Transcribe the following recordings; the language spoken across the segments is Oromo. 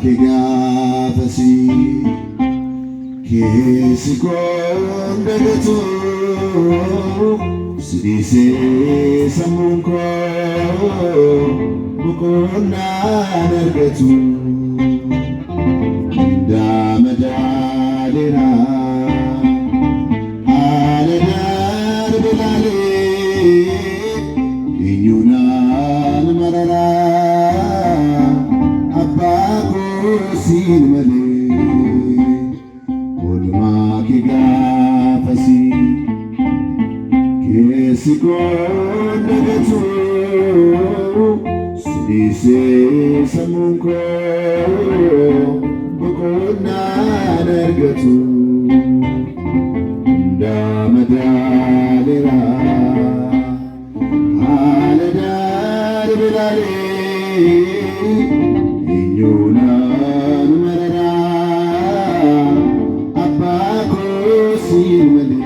ke gaafasi keessi koon dagatu sidhiisee sammuun koo boqonnaan argatu daamadaaleera haala darbe laalee eenyuunaan mararaa abbaa koo siin malee oolmaa kee gaafasi keessi koon dagatu sidhiisee sammuun koo boqonnaan argatu daamadaaleera haala darbe laalee eenyuunaan mararaa abbaa koo siin malee.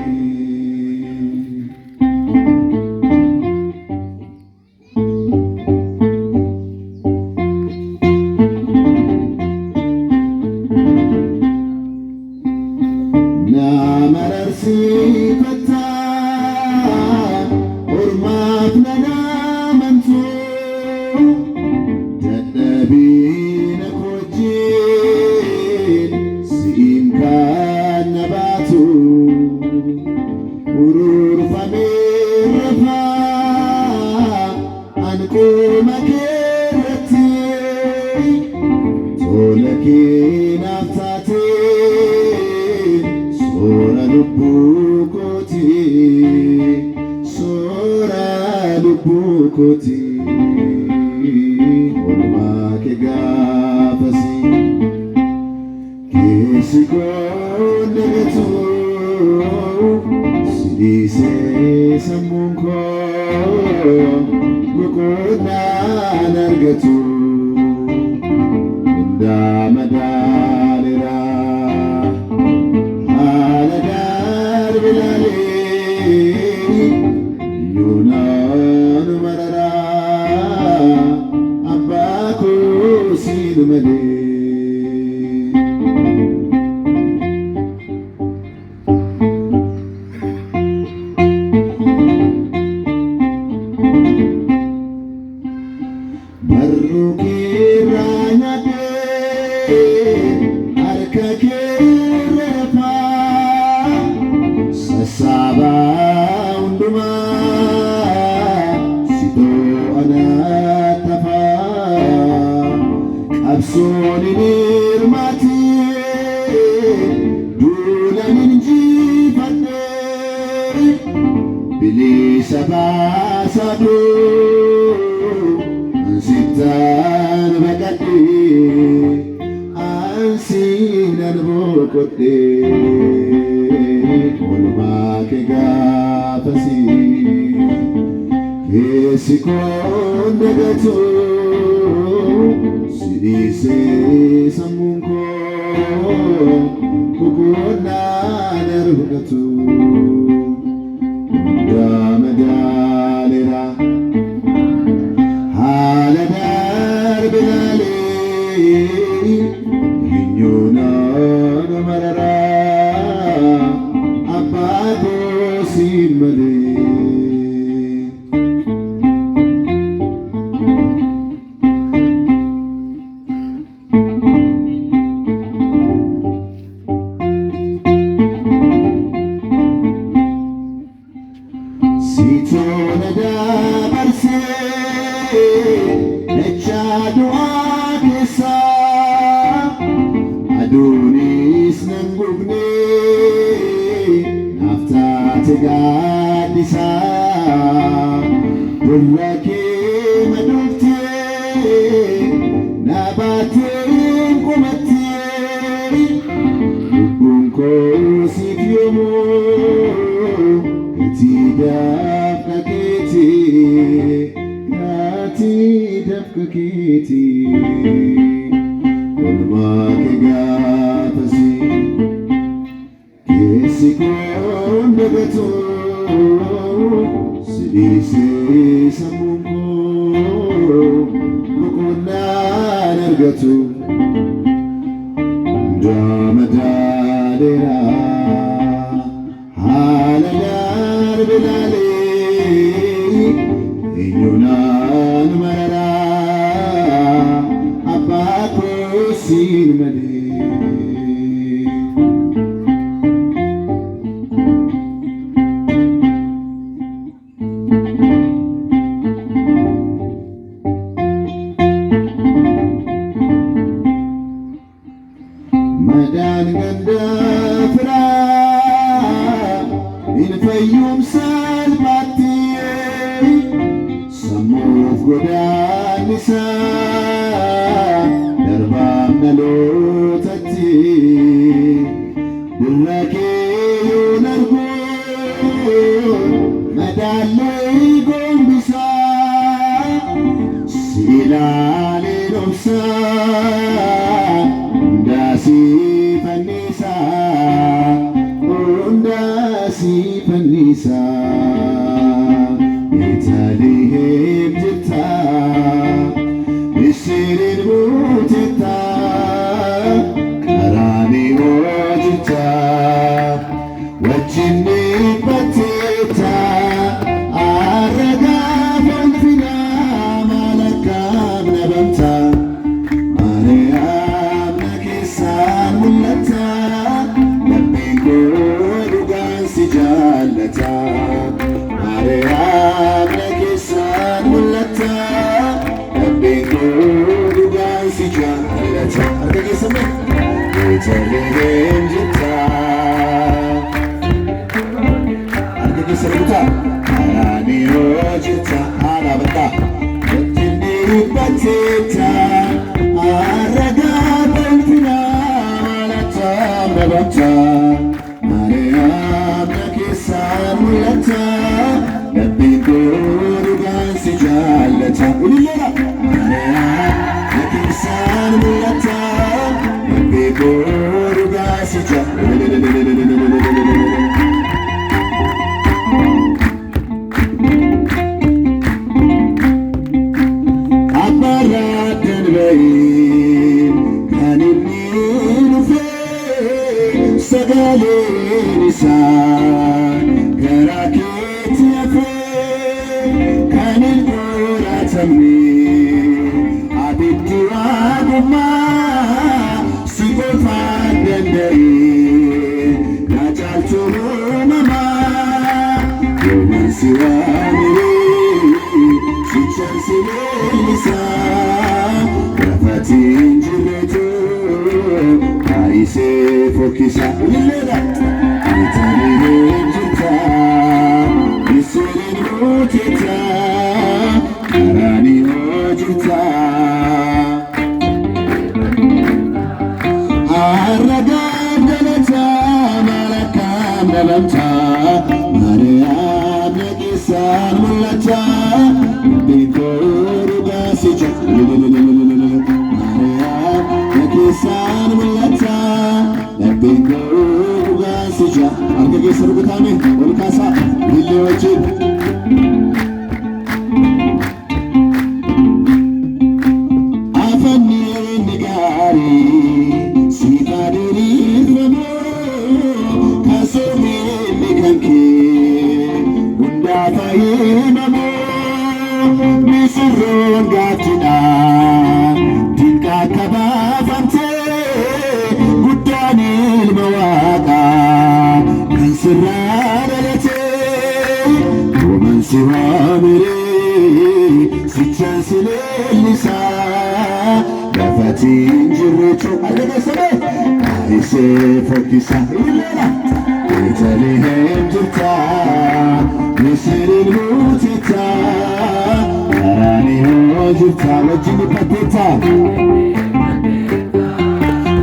Mararsiifata ormaaf nana amantu dadhabina koo wajjin siin kan na baatu ururfamee rafaa anquma keerratti tola kee naaf taate soora lubbuu kooti soora lubbuu kooti oolmaa kee gaafasi keessi koon dagatu sidhiisee sammuun koo boqonnaan argatu daamadaaleera haala darbe laalee eenyuunaan mararaa abbaa koo siin malee. Barruu keerraa nyaadhee harka keerra rafaa sassaabaa hundumaa si to'anaatti hafaa qabsoon hin hirmaatee duulan injifadhee bilisa baasadhoo sittaan baqadhee ansiinan boqodhee oolmaa kee gaafasi keessi koon dagatu sidhiisee sammuun koo boqonnaan argatu daamadaaleera haala darbe laalee eenyuunaan mararaa abbaa koo siin malee. Siitoona dabarsee dachaa du'aa keessa aduunis nan gubne naaf taate gaaddisa bolla kee maduuftee na baatee qubattee lubbuun koo siif yoomuu gatii dafqa keetii gatii dafqa keetii oolmaa kee gaafasi keessi koon dagatu sidhiisee sammuun koo boqonnaan argatu Madadera Halalar Bilale Inyunan Marara Apako Sin Mali Madan ganda fra Ilfayum salbati Samuf godanisa Darbam nalotati Durrake yunargo Madalai gombisa Silale nomsa Undasi Panisa Italihem Jita Isirin Mutita Karani Mojita Wachini Patita Araga Fanfina Malakam Nabanta Mariam Nakisan Mulata Nabiko Jallata Mariam Nakisan Mulata Nabiko Dugansi Jallata Argagi Sama Italihem Jita Argagi Sarbuta Arani Ojita Arabata Yatini Batita Araga Bantina Malata Mabata Mariam Nakisan Mulata Nabiko Dugansi Jallata Ulilera Mariam Nakisan Mulata Nabiko Dugansi Jallata Aparaten Bayin Kanini Nufe Sagale Garakit yafe kanin goratamni abiddi waguma sigofa dandai najaltu mama yoman siwamiri sichan silisa rafatin jiretu kaise fokisa lilera Italihem Jita Isirin Mutita Karani Ojita Araga Galata Malakam Nabanta Mariam Nakisan Mulata Biko Rugasija Mariam Nakisan Mulata Biko Rugasija Argagi Sarbutame Ulkasa Villojin Afani Nigari Sifadiri Ramo Kasumi Nikanki Undafaye Namo Misirron Gatina Tinka Kabafante Gudani Mawaka Kansirarate Woman Siwamiri Sichan Silisa Gafatin Jirucho Alagasame Aise Fokisa Ilena Italihem Jita Isirin Mutita Karani Ojita Wajini Patita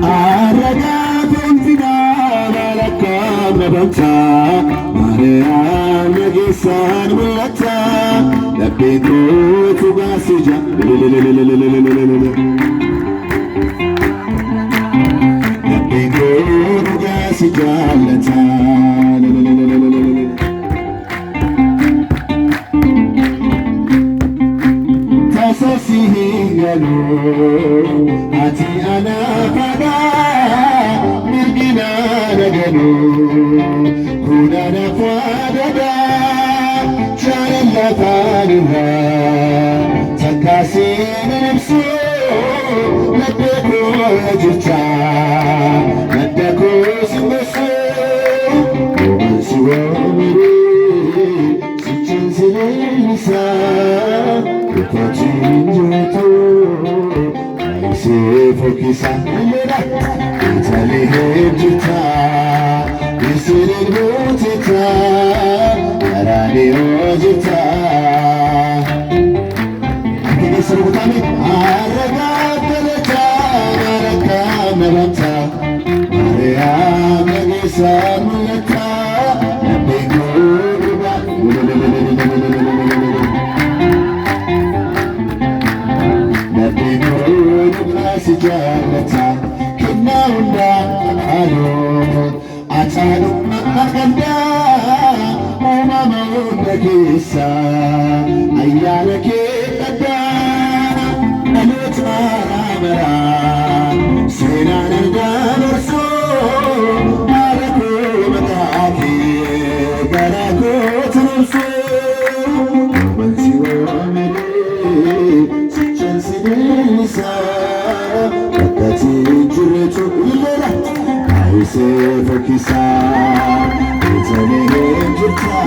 Araga Bentina Malakam Nabanta Mariam Nakisan Mulata Nabiko Tugasija Nabiko Tugasija Lata Tasasihi Galo Ati Anafada yaadanu hunana faadada jaalallataanirra takkaasiin ibsu madda koo jirta madda koo simbisu omansi waamiri sichin sinilisa ukaatiin jirtu aisee fokkisa Itali hejjita isirin buutita karani hojjita Akkini sirbuutame arragaa galata marakaa nabata Mariyaa nageessaa mul'ata Nabbeen gooduba Nabbeen gooduba si jaallata Naunda alo atanu makanda mama unda kisa ayana ke tada alutara mara sena nanda norso marako mataki garako tunso bansi wa mele sichan sinisa wakati juretu ilera aise fokisa itane hejita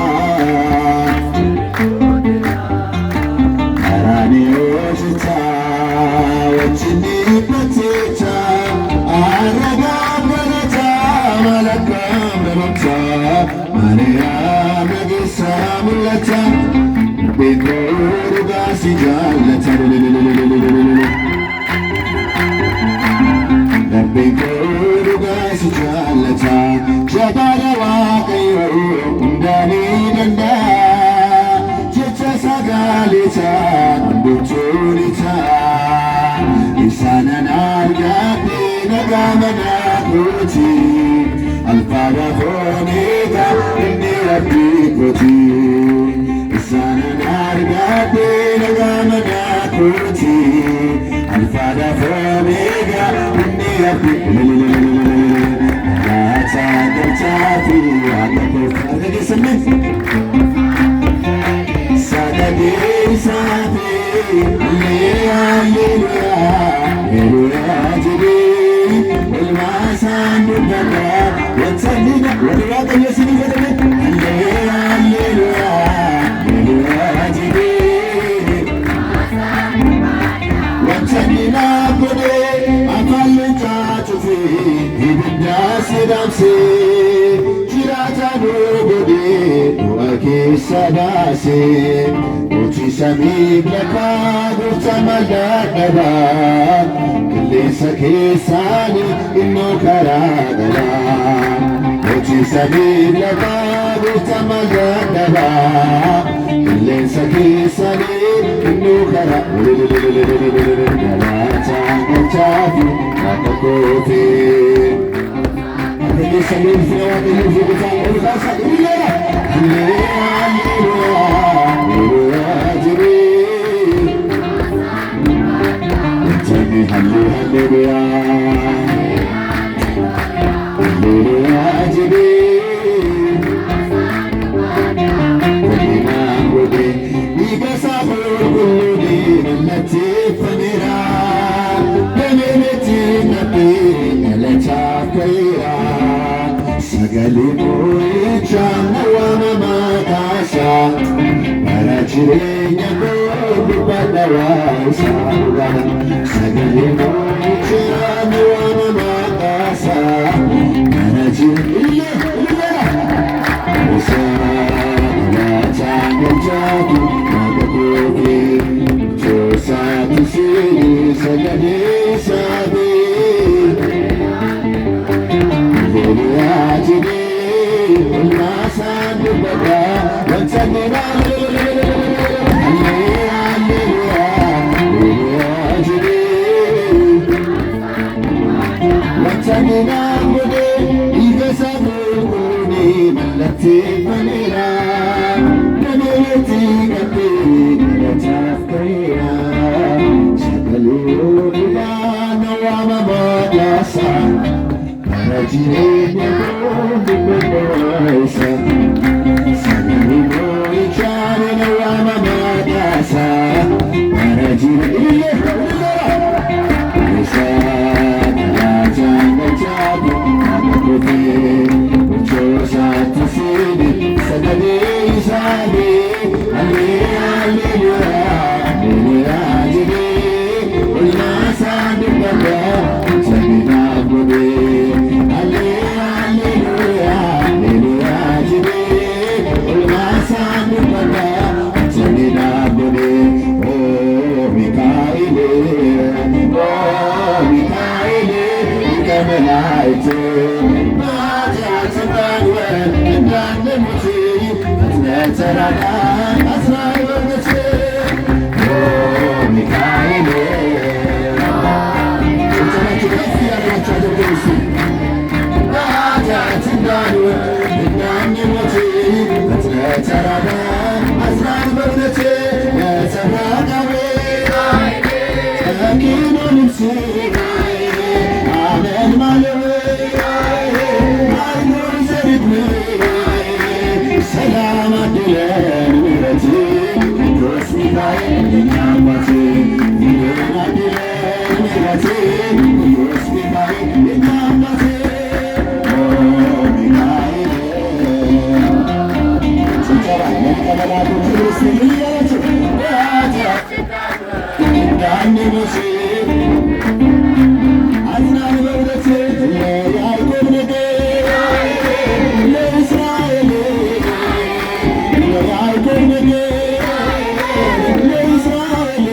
arani ojita wachini patita araga balata malaka melota maria nagisa mulata bingoruga sijalata Nabbeen gooduba si jaallata jabala waaqayyo hundaanii danda'a jecha sagaalita hundumtuunita isaanan argadhe nagaa mana kooti alfaadha fooniidha inni rabbii kooti isaanan argadhe nagaa mana kooti alfaadha fooniidha Rabbi Nata Gatafi Agakof Samme Sadade Safi Alleluia Alleluia Jibi Ulmasan Dubala Watsandina Wadwaka Yasini Gadame Alleluia Alleluia Jibi Watsandina Kode Sidamse jirata dogode duake sadase uchi samib laka gurta maladaba kilesa kesani inno karagala uchi samib laka gurta maladaba kilesa kesani inno karagala Tafi Nakakofi Ini sambil selawat ini kita ulasa ini Alleluia Jibi Jadi Alleluia Alleluia Jibi Kodina kode Iga sabur kuludi Nalati panira Sagalimo ijana wana makasa Marachirenya godu badawasa Sagalimo ijana wana makasa Marachirenya Usalata Nujatu Nakakoki Josatu Siri Sagadi Sabi Jibi Ulmasan Dubada Watsandina Alleluia Jibi Watsandina Gode Igasa Gode Malati Panira Namirati Gati Natafkaya Shakalu Ila Nawama Badasa jireenya koo dhibba sagalee moo'ichaani na waamama daasa bara jireenya isa kalaataan galchaatu nama kotee gochoosaatti seene sagalee isaanii alleluuyaa alleluuyaa jedhee olmaasaa dubbata sabinaaf godhee alleluuyaa alleluuyaa jedhee olmaasaa dubbata sabinaaf godhee ሚካኤል ከመላእክት ማጃትናን እንዳንሙት ነተራዳ አስራበበት ሚካኤል ጭብጨባችሁ ከፍ ያላችሁ አድርገው ማጃትናን እንዳንሙት ነተራዳ አስራበበት ነተራዳዌ አመን ማለወ አይኖር ዘርግነ ሰላም አድለን ምሕረት ቅዱስ ሚካኤል የኛ አባት ይህን አድለን ምሕረት ቅዱስ ሚካኤል የኛ አባት ሚካኤል ጭብጨባ ለተመላኩ ክርስ እያላቸው እንዳንሙት አዝናን በእውነት ለያዕቆብ ነገድ ለእስራኤል ለያዕቆብ ነገድ ለእስራኤል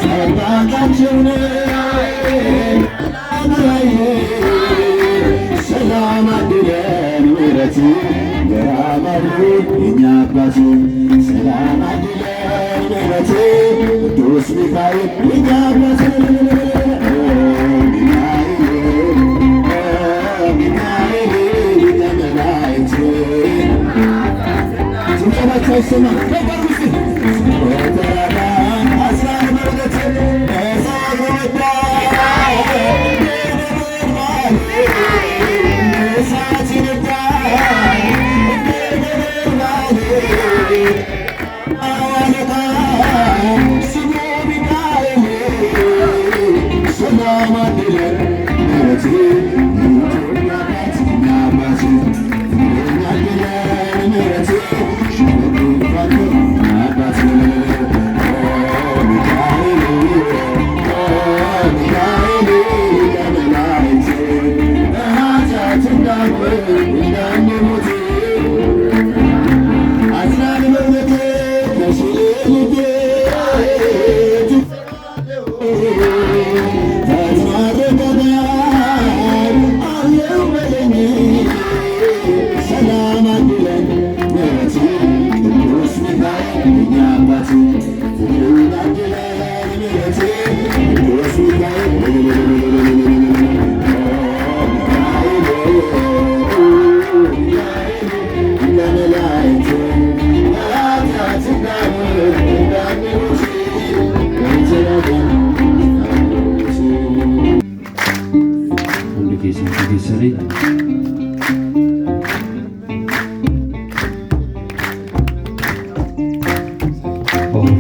ጠባቃቸው ነው ሰላም አድለን ምሕረት ገራማሉ የኛ አባት ሰላም አድለን ምሕረት ቅዱስ ሚካኤል የኛ አባት አይሰማ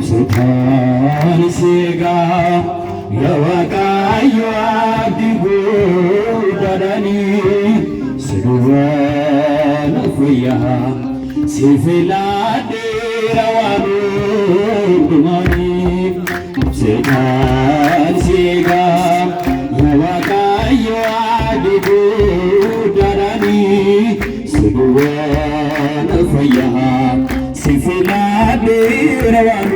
obsutaan seegaa yawaqaayyo abdi guddaadhaanii siduwwan fayyaa sifilaadheera waan hundumaanii obsutaan seegaa yawaqaayyo abdi guddaadhaanii siduwwan fayyaa sifilaadheera waan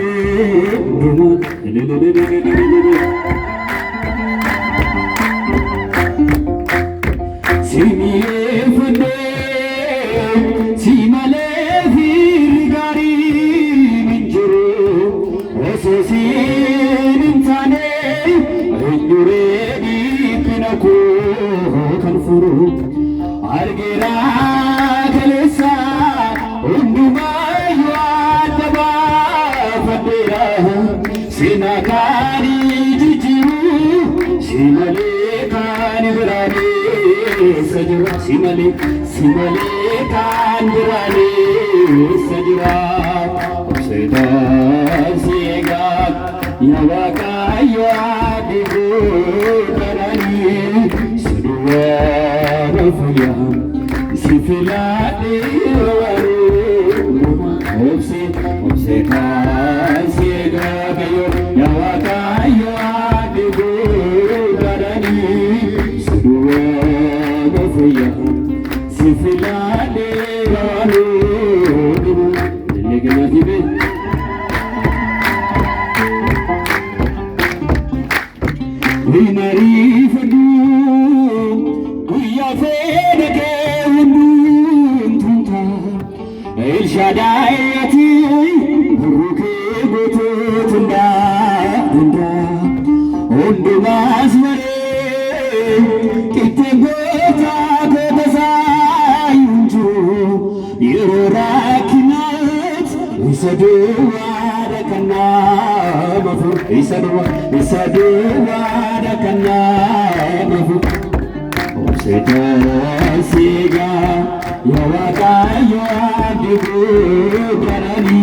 Sinakani jijiru, sinale kani birani. sajira simale kandirani sajira obseta siega yawaka yadibu darani suduwa rafiyam sifilade waru obseta siega kayo yawaka yadibu darani suduwa rafiyam sifilade waru legena dibe Vinari fadu kuya fedeke undun tunta El Shaddai ati buruke goto tunda undu masmare kitte gota kodasai unju yurakinat isadu adakana mafu isadu adakana mafu obseta siga yawaka yadibu darani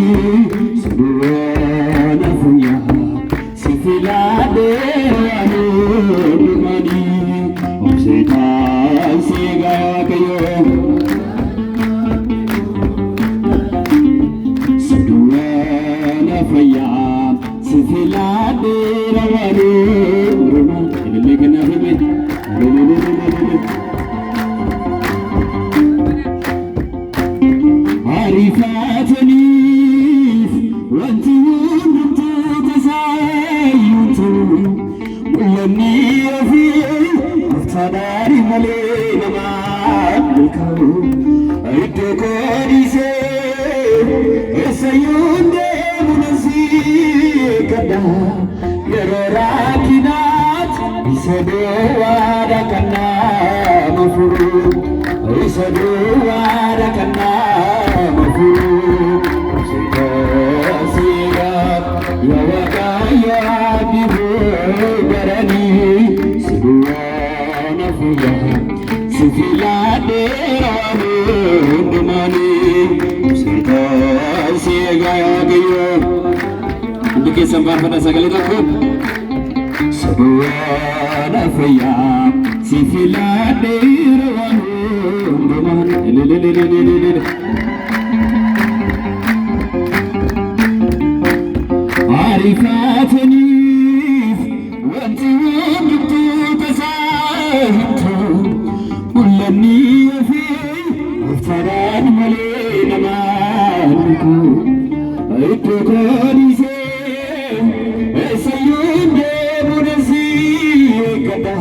suduwana funya sifilade anumani obseta siga yawaka yo suduwana funya sifilade anumani legena bebe arifatanif wanti hundumtu tasayutu mulani afi aftadari male namakau aido kodise esayunde munasi kada yerorakinat isado adakana mafuru isadu adakana mafuru siga yawaka yadibu darani suduwana fuya sifilade anumani siga yagayo Untuk sampai pada sekali takut suduwana fuya sifilade anumani arifatanif wanti hundumtu tasahibtu mulani fi aftaran male namanku aitu kodise esayunde munasi kada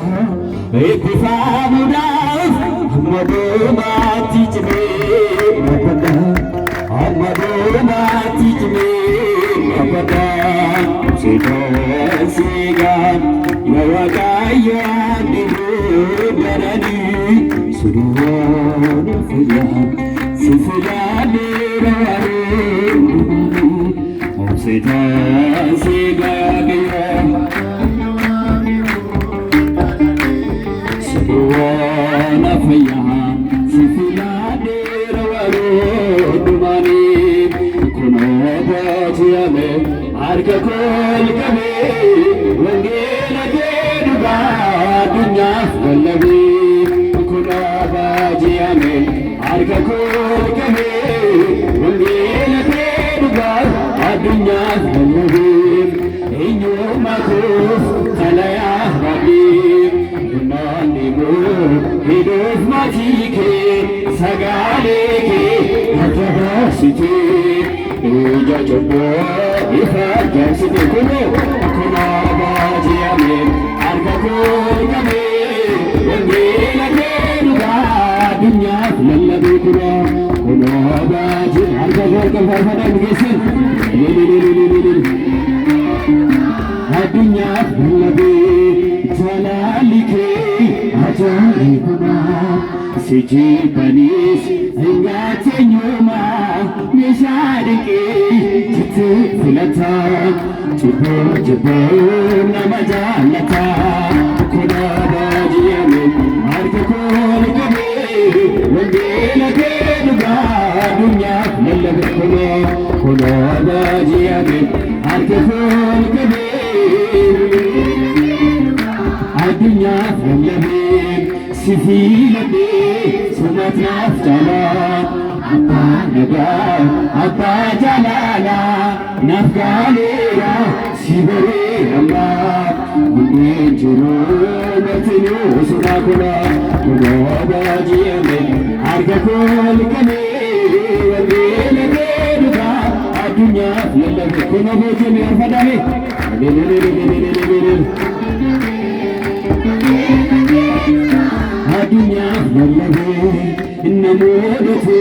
etifamudaf amadu mati jme mapada amadu mati jme mapada sita siga yawaka yadibu darani suduwana fuya sifilade raru sita siga gaya suduwana fuya sifilade raru dumani kuno bajiyame arka kol kabe wangela deduba dunya wallabi kuna bajiyame arka kol kabe wangela deduba dunya wallabi inyo makuf talaya babi nani mo hidof matike sagale ke hatabasiti uja coba ifat jasite kuno bajiyame arka kol kabe wangela deduba dunya wallabi kuno baji arka kol kabe ngesin adunya wallabi jalalike ajaibuna siji banis engatenyuma mishadike titu filata jibo namajalata kuna bajiyame arka kol kuno bajiyame harkefol gabe addunyaaf lallabee sifiiladhe sumatnaaf jala abbaa nagaa abbaa jalaala naaf gaaleera si baree ammaa hundeen jiruu martinuu suraa kunoo baajiyame harka kool qabee wangeela kee dhugaa addunyaaf lallabe kunoo boojjame arfadame addunyaaf lallabee namoota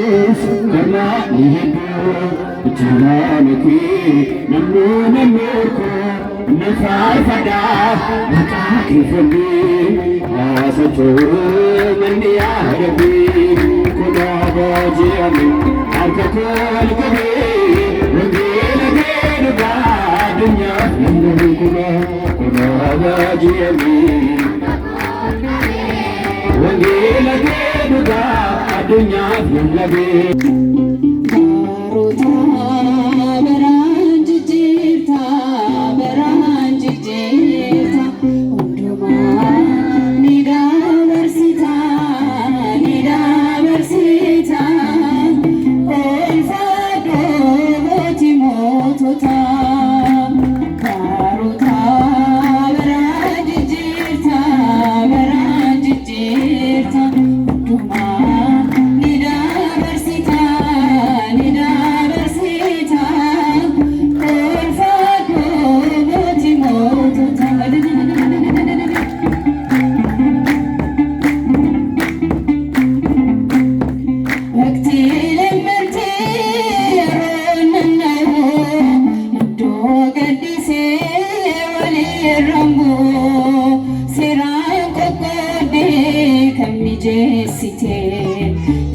karmaa ni hedduu jalaala kee naannoo koo na faarfadhaa maqaa kee fannee haasa cooroo manni yaa rabbii kunoo booji'ame harka kool qabee wangeela kee dhugaa addunyaaf lallabee kunoo booji'ame wangeela kee dhugaa addunyaaf lallabee.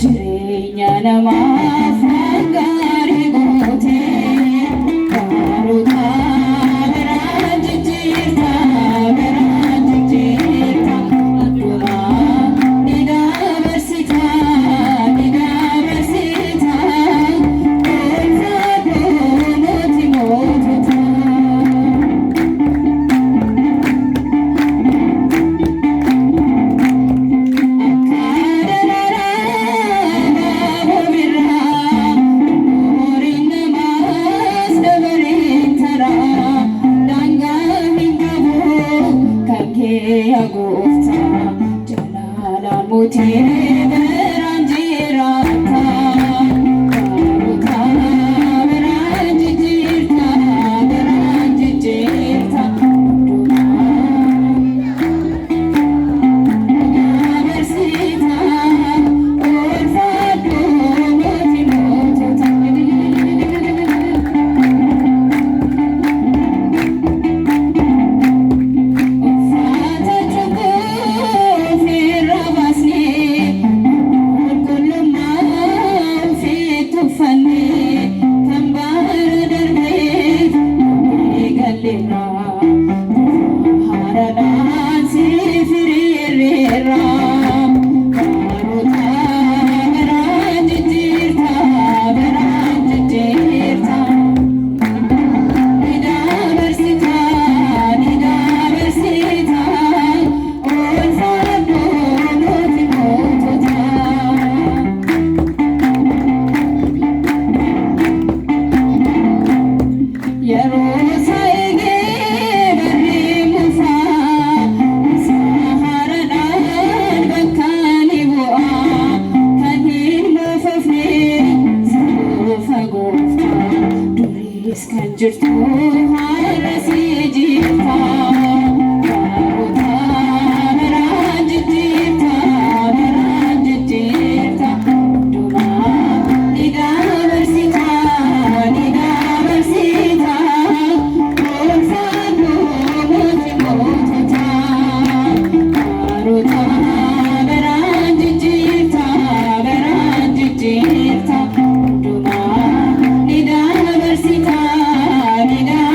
Jireenya namaaf gaarii goote baroota biraan jijjiirta addunyaa ni dabarsita ulfaadhoo nuti mootota. Nida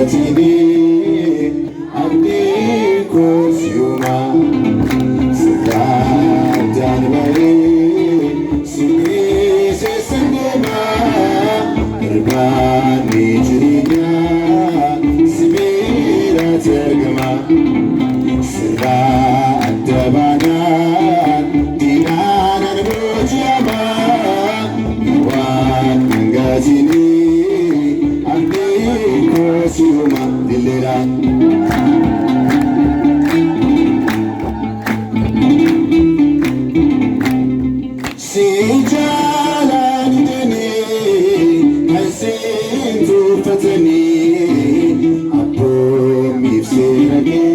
nangatini abdi kosyuma sedan bayi sisi sendema berbani jirinya sibira tergema serba adebanan dinanan bujama wan nangatini abdi kosyuma diliran si jalan ini hasin tu fatani apo mifsirage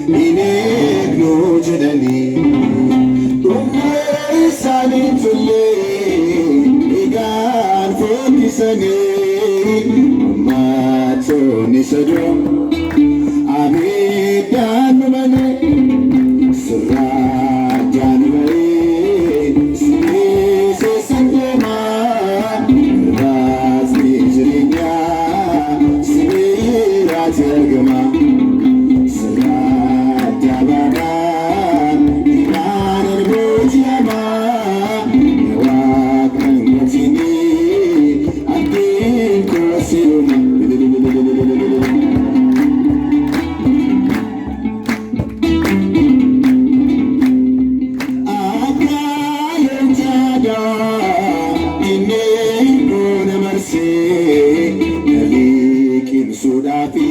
ini no jadani umay sanin tulle igan fokisani mato nisado amidan mane serajan bayi Sudafi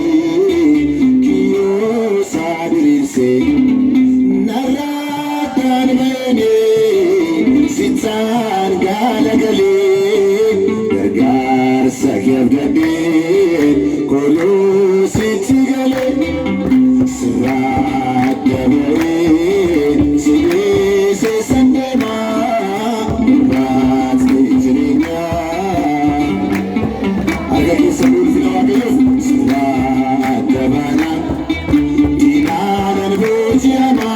kiyo sadirse naratan bene sitar galagale gargar sagyabdade kolo sitigale surat gabe sigese sandema rat nijrinya aga kisabul filawagayo Adabana dinanan bujama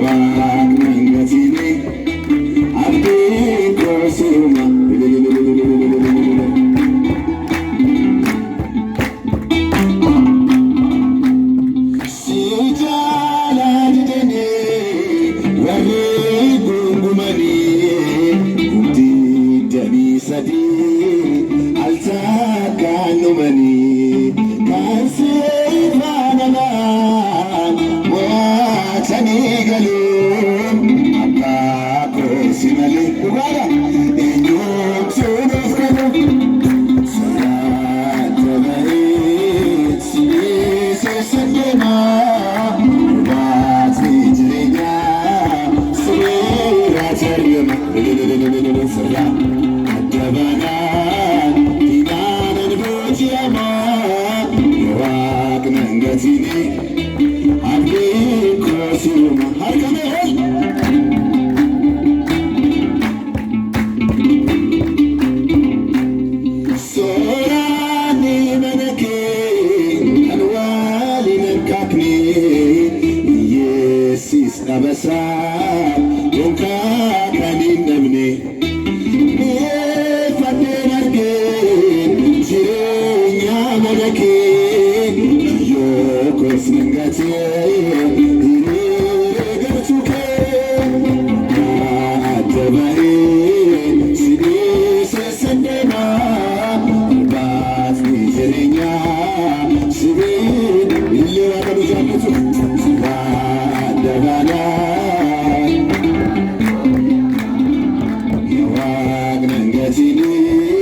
wak nangatini abdi kosyuma si jalan dene wali gungumani di dani sadi altakanumani Nabasa yonka kanin namne fatenarge jirenya madake yo kosngate ire gartuke adabare sidi sesendema bas jirenya sidi ille wakalu jamutu adabana yawag nangatini